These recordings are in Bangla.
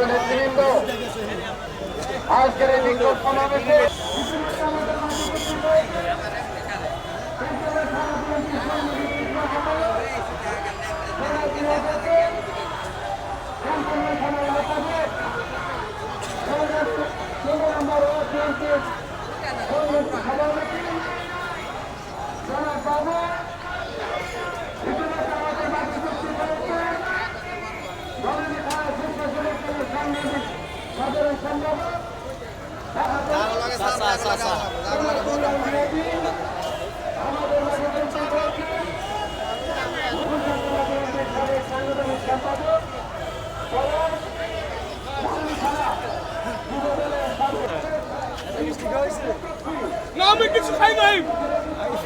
নেতৃবৃন্দ আজকের এই বিক্ষোভ সমাবেশে না আমি কিছু খাই নাই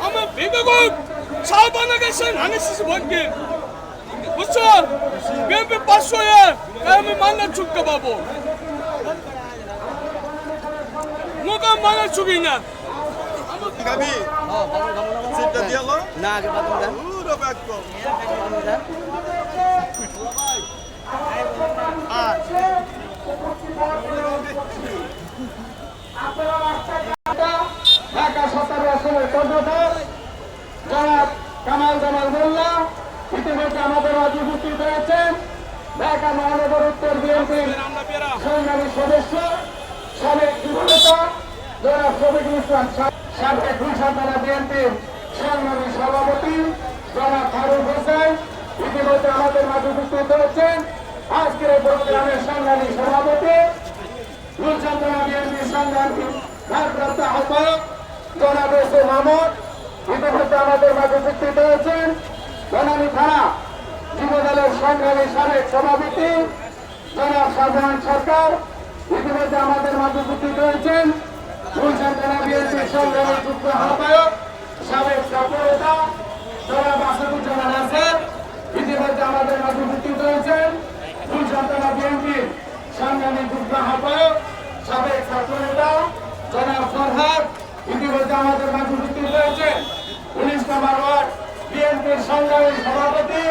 আমার বিবেক চা বানা গেছেন আনিসি বনকে বুঝছো বিএনপি 500 আমি মান্না চুক্কা পাবো মুখা মানা চুকি না Gabi, sip dia lo? Nah, ke patung dah. Udah bagus. Patung dah. Dhaka 17 আসনের কর্ণধার জনাব কামাল জামাল মোল্লা ইতিমধ্যে আমাদের মাঝে উপস্থিত হয়েছেন। ঢাকা মহানগর উত্তর বিএনপির সংগ্রামী সদস্য সাবেক যুবনেতা জনাব শফিকুল ইসলাম, সাবেক গুলশান থানা বিএনপির সংগ্রামী সভাপতি জনাব ফারুক হোসেন ইতিমধ্যে আমাদের মাঝে উপস্থিত হয়েছেন। আজকের এই প্রোগ্রামের সংগ্রামী সভাপতি গুলশান থানা বিএনপির সংগ্রামী ভারপ্রাপ্ত আহ্বায়ক জনাব এস এ মাহমুদ ইতিমধ্যে আমাদের মাঝে উপস্থিত হয়েছেন। বনানী থানা যুবদলের সংগ্রামী সাবেক সভাপতি জনাব শাহজাহান সরকার ইতিমধ্যে আমাদের মাঝে উপস্থিত হয়েছেন। গুলশান থানা বিএনপির সংগ্রামী যুগ্ম আহ্বায়ক সাবেক ছাত্রনেতা জনাব আসাদুজ্জামান আসাদ ইতিমধ্যে আমাদের মাঝে উপস্থিত হয়েছেন। গুলশান থানা বিএনপির সংগ্রামী যুগ্ম আহ্বায়ক সাবেক ছাত্রনেতা জনাব ফরহাদ ইতিমধ্যে আমাদের মাঝে উপস্থিত হয়েছেন। 19 নম্বর ওয়ার্ড বিএনপির সংগ্রামী সভাপতি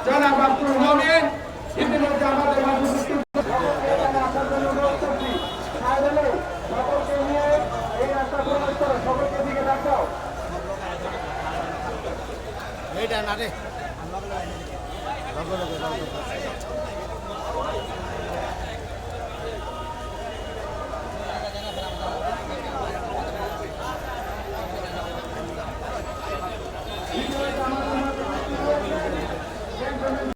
জনাব আব্দুল মমিন ইতিমধ্যে আমাদের মাঝে উপস্থিত Nah, deh.